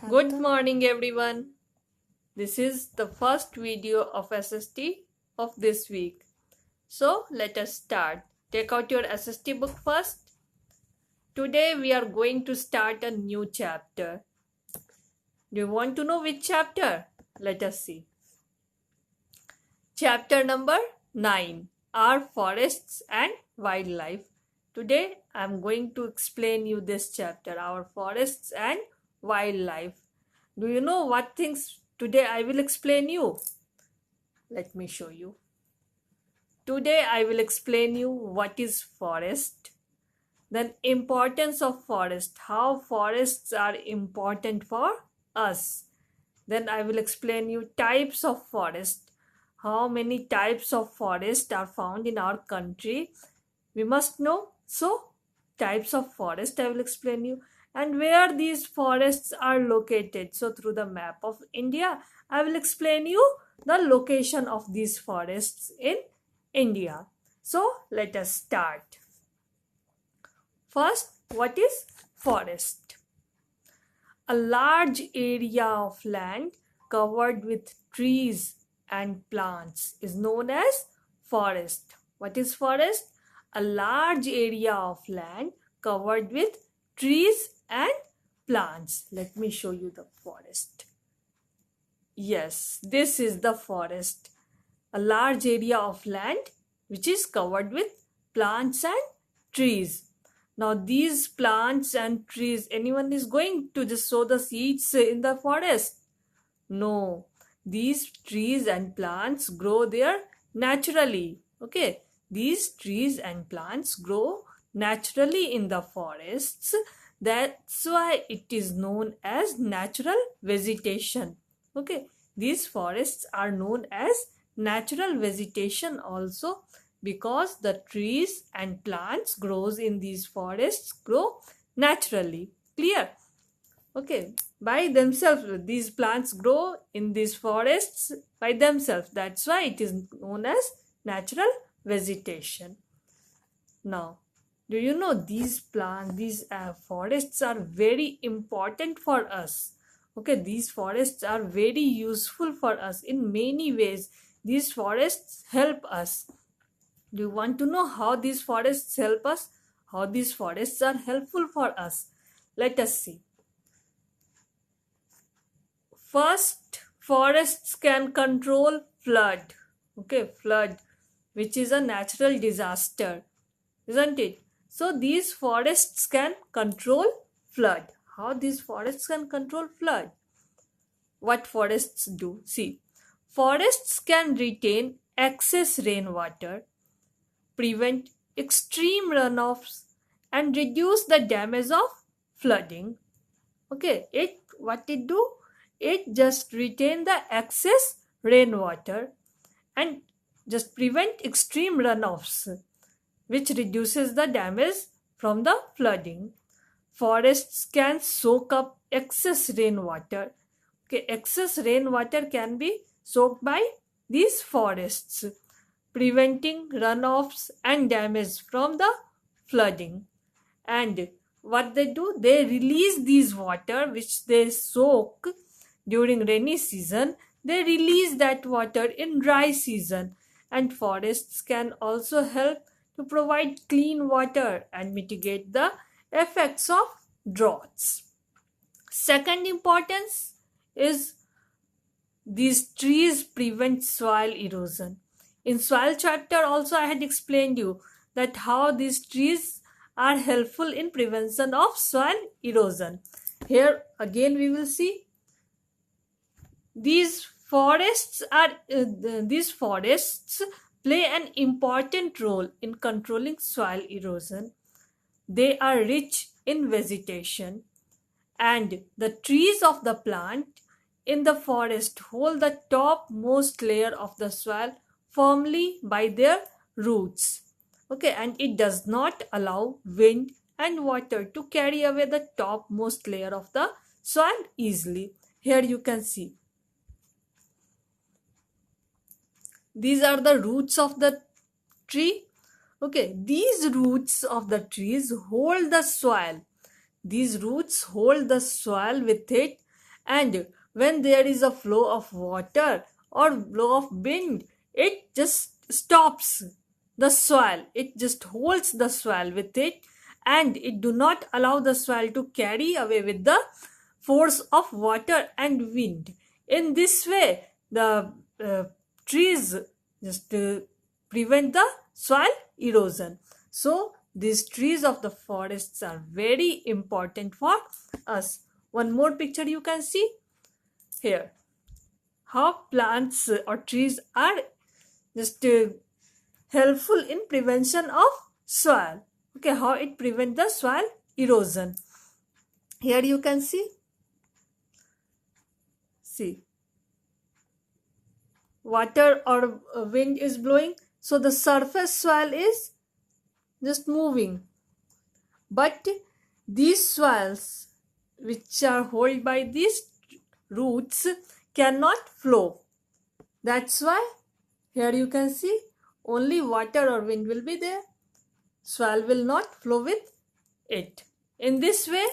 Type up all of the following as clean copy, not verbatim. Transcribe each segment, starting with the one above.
Good morning everyone. This is the first video of SST of this week. So let us start. Take out your SST book first. Today we are going to start a new chapter. Do you want to know which chapter? Let us see. Chapter number 9. Our forests and wildlife. Today I am going to explain you this chapter, our forests and wildlife. Do you know what things today I will explain you? Let me show you. Today I will explain you what is forest, then importance of forest, how forests are important for us. Then I will explain you types of forest, how many types of forest are found in our country. We must know. So types of forest I will explain you, and where these forests are located. So through the map of India, I will explain you the location of these forests in India. So let us start. First, what is forest? A large area of land covered with trees and plants is known as forest. What is forest? A large area of land covered with trees and plants. Let me show you the forest. Yes, this is the forest. A large area of land which is covered with plants and trees. Now these plants and trees, anyone is going to just sow the seeds in the forest? No, these trees and plants grow there naturally. Okay, these trees and plants grow naturally in the forests. That's why it is known as natural vegetation. Okay, these forests are known as natural vegetation also, because the trees and plants grows in these forests grow naturally. Clear? Okay, by themselves. These plants grow in these forests by themselves. That's why it is known as natural vegetation. Now, do you know these forests are very important for us? Okay, these forests are very useful for us in many ways. These forests help us. Do you want to know how these forests help us? How these forests are helpful for us? Let us see. First, forests can control flood. Okay, flood, which is a natural disaster, isn't it? So these forests can control flood. How these forests can control flood? What forests do? See, forests can retain excess rainwater, prevent extreme runoffs, and reduce the damage of flooding. Okay, what it do? It just retain the excess rainwater and just prevent extreme runoffs, which reduces the damage from the flooding. Forests can soak up excess rainwater. Okay, excess rainwater can be soaked by these forests, preventing runoffs and damage from the flooding. And what they do, they release these water which they soak during rainy season. They release that water in dry season, and forests can also help to provide clean water and mitigate the effects of droughts. Second importance is these trees prevent soil erosion. In soil chapter also I had explained you that how these trees are helpful in prevention of soil erosion. Here again we will see these forests play an important role in controlling soil erosion. They are rich in vegetation, and the trees of the plant in the forest hold the topmost layer of the soil firmly by their roots. Okay, and it does not allow wind and water to carry away the topmost layer of the soil easily. Here you can see these are the roots of the tree. Okay, these roots of the trees hold the soil. These roots hold the soil with it, and when there is a flow of water or flow of wind, it just stops the soil. It just holds the soil with it, and it do not allow the soil to carry away with the force of water and wind. In this way, the trees just prevent the soil erosion. So these trees of the forests are very important for us. One more picture you can see here, how plants or trees are just helpful in prevention of soil. Okay, how it prevent the soil erosion. Here you can see water or wind is blowing, so the surface soil is just moving, but these soils which are held by these roots cannot flow. That's why here you can see only water or wind will be there. Soil will not flow with it. In this way,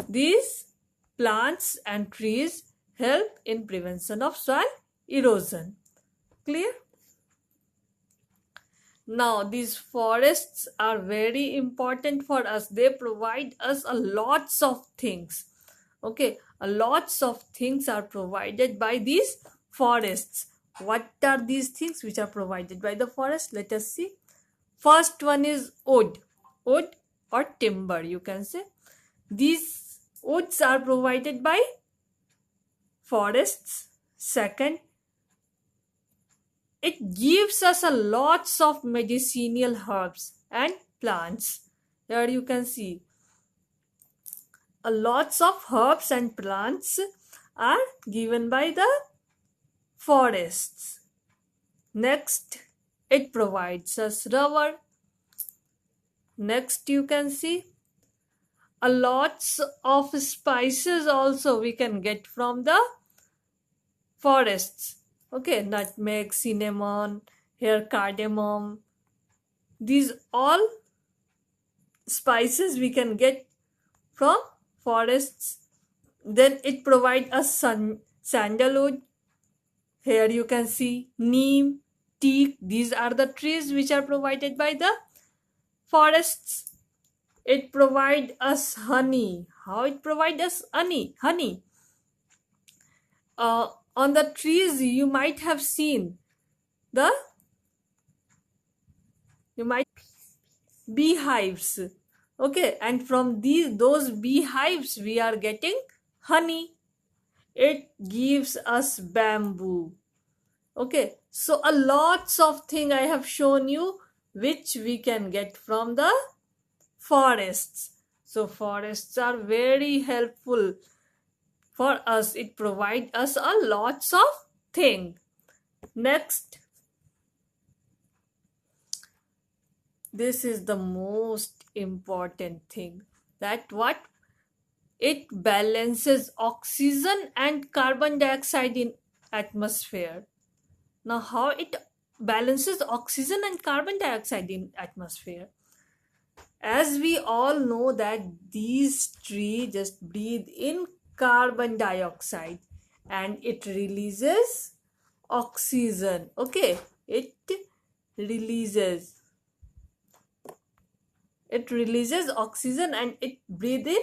these plants and trees help in prevention of soil erosion. Clear? Now these forests are very important for us. They provide us a lots of things. Okay, a lots of things are provided by these forests. What are these things which are provided by the forest? Let us see. First one is wood or timber, you can say. These woods are provided by forests. Second, it gives us a lots of medicinal herbs and plants. Here you can see a lots of herbs and plants are given by the forests. Next, it provides us rubber. Next, you can see a lots of spices also we can get from the forests. Okay, nutmeg, cinnamon, here cardamom. These all spices we can get from forests. Then it provides us sandalwood. Here you can see neem, teak. These are the trees which are provided by the forests. It provides us honey. How it provides us honey? On the trees you might have seen the beehives. Okay, and from those beehives we are getting honey. It gives us bamboo. Okay, so a lots of thing I have shown you which we can get from the forests. So forests are very helpful for us. It provides us a lots of thing. Next, this is the most important thing, that what it balances oxygen and carbon dioxide in atmosphere. Now how it balances oxygen and carbon dioxide in atmosphere? As we all know that these trees just breathe in carbon dioxide and it releases oxygen. Okay, it releases oxygen and it breathes in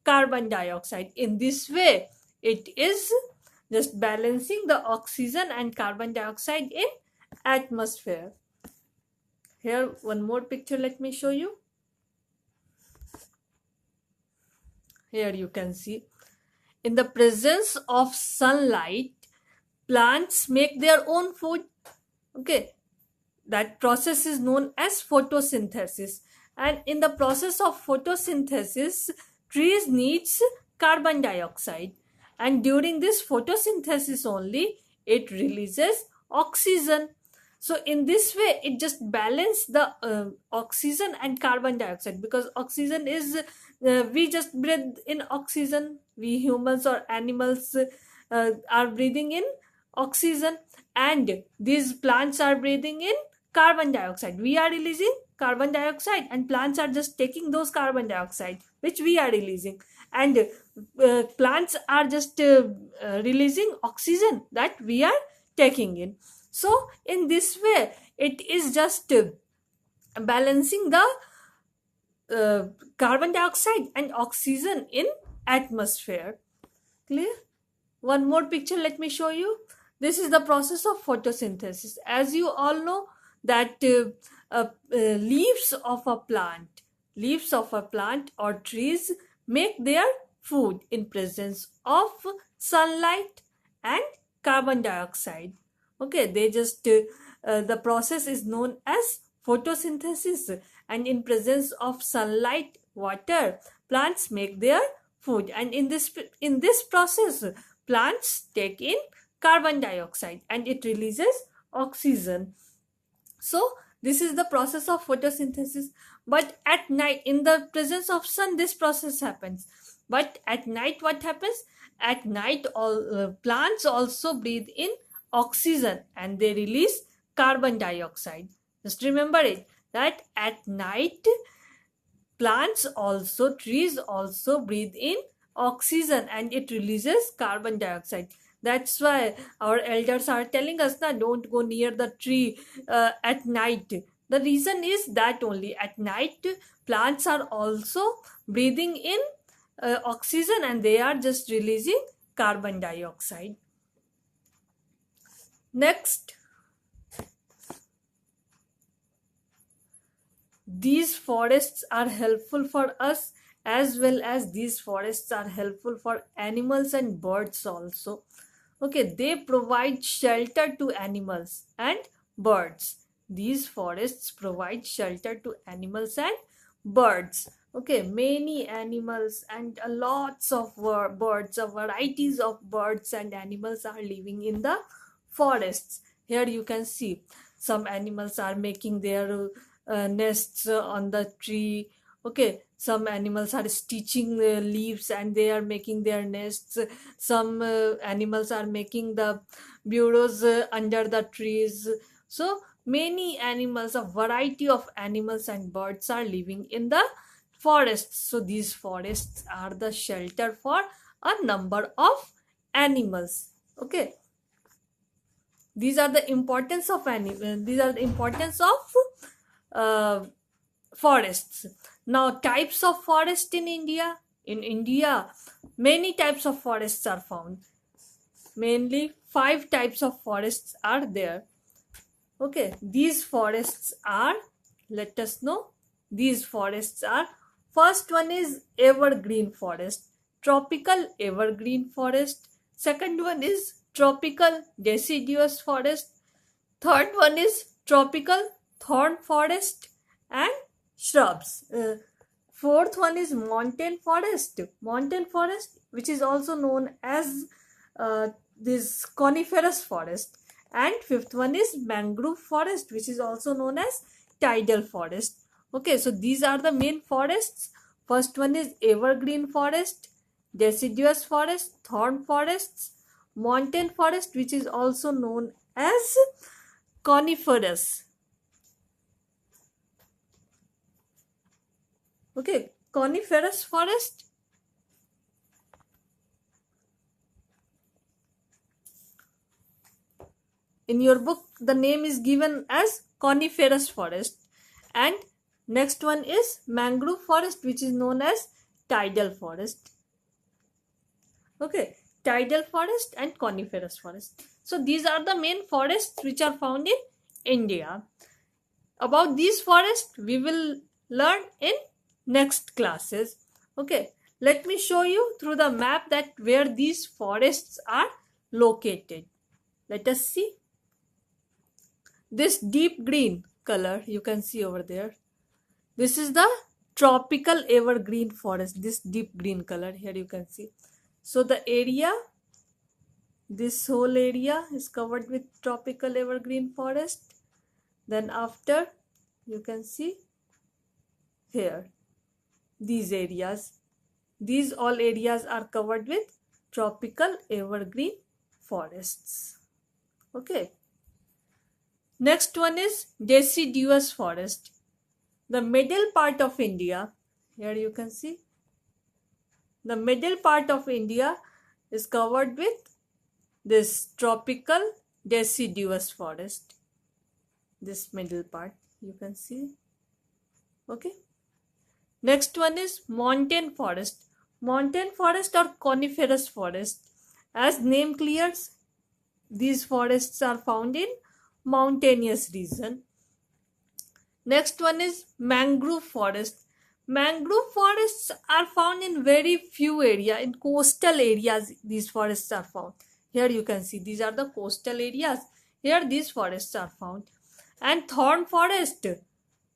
carbon dioxide. In this way, it is just balancing the oxygen and carbon dioxide in atmosphere. Here one more picture, let me show you. Here you can see, in the presence of sunlight, plants make their own food. Okay, that process is known as photosynthesis. And in the process of photosynthesis, trees needs carbon dioxide. And during this photosynthesis only, it releases oxygen. So in this way, it just balances the oxygen and carbon dioxide, because oxygen is, we just breathe in oxygen. We humans or animals are breathing in oxygen, and these plants are breathing in carbon dioxide. We are releasing carbon dioxide and plants are just taking those carbon dioxide which we are releasing, and plants are just releasing oxygen that we are taking in. So in this way it is just balancing the uh, carbon dioxide and oxygen in atmosphere. Clear? One more picture, let me show you. This is the process of photosynthesis. As you all know that leaves of a plant or trees make their food in presence of sunlight and carbon dioxide. Okay, they just the process is known as photosynthesis, and in presence of sunlight, water, plants make their food, and in this process plants take in carbon dioxide and it releases oxygen. So this is the process of photosynthesis. But at night, in the presence of sun, this process happens. But at night, what happens? At night, all plants also breathe in oxygen and they release carbon dioxide. Just remember it, that at night trees also breathe in oxygen and it releases carbon dioxide. That's why our elders are telling us that don't go near the tree at night. The reason is that only at night plants are also breathing in oxygen and they are just releasing carbon dioxide. Next, these forests are helpful for us, as well as these forests are helpful for animals and birds also. Okay, they provide shelter to animals and birds. These forests provide shelter to animals and birds. Okay, many animals and lots of birds, varieties of birds and animals are living in the forests. Here you can see some animals are making their nests on the tree. Okay, some animals are stitching leaves and they are making their nests. Some animals are making the burrows under the trees. So many animals, a variety of animals and birds are living in the forests. So these forests are the shelter for a number of animals. Okay, these are the importance of these are the importance of uh, forests. Now, types of forest in India. In India, many types of forests are found. Mainly 5 types of forests are there. Okay, these forests are, let us know, these forests are, first one is evergreen forest, tropical evergreen forest. Second one is tropical deciduous forest. Third one is tropical thorn forest and shrubs. Fourth one is mountain forest, which is also known as this coniferous forest. And fifth one is mangrove forest, which is also known as tidal forest. Okay, so these are the main forests. First one is evergreen forest, deciduous forest, thorn forests, mountain forest, which is also known as coniferous. Okay, coniferous forest. In your book, the name is given as coniferous forest. And next one is mangrove forest, which is known as tidal forest. Okay, tidal forest and coniferous forest. So these are the main forests which are found in India. About these forests, we will learn in next classes. Okay, let me show you through the map that where these forests are located. Let us see. This deep green color you can see over there. This is the tropical evergreen forest. This deep green color here you can see. So the area, this whole area is covered with tropical evergreen forest. Then after, you can see here these areas. These all areas are covered with tropical evergreen forests. Okay. Next one is deciduous forest. The middle part of India, here you can see, The middle part of India is covered with this tropical deciduous forest. This middle part you can see. Okay. Next one is montane forest. Montane forest or coniferous forest. As name clears, these forests are found in mountainous region. Next one is mangrove forest. Mangrove forests are found in very few area. In coastal areas, these forests are found. Here you can see these are the coastal areas. Here these forests are found. And thorn forest,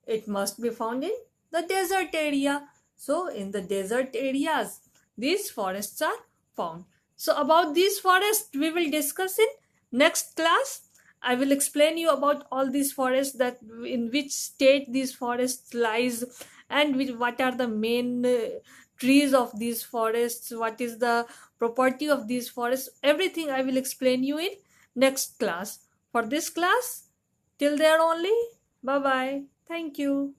it must be found in the desert area. So in the desert areas, these forests are found. So about these forests, we will discuss in next class. I will explain you about all these forests, that in which state these forests lies, and what are the main trees of these forests, what is the property of these forests. Everything I will explain you in next class. For this class, till there only. Bye bye. Thank you.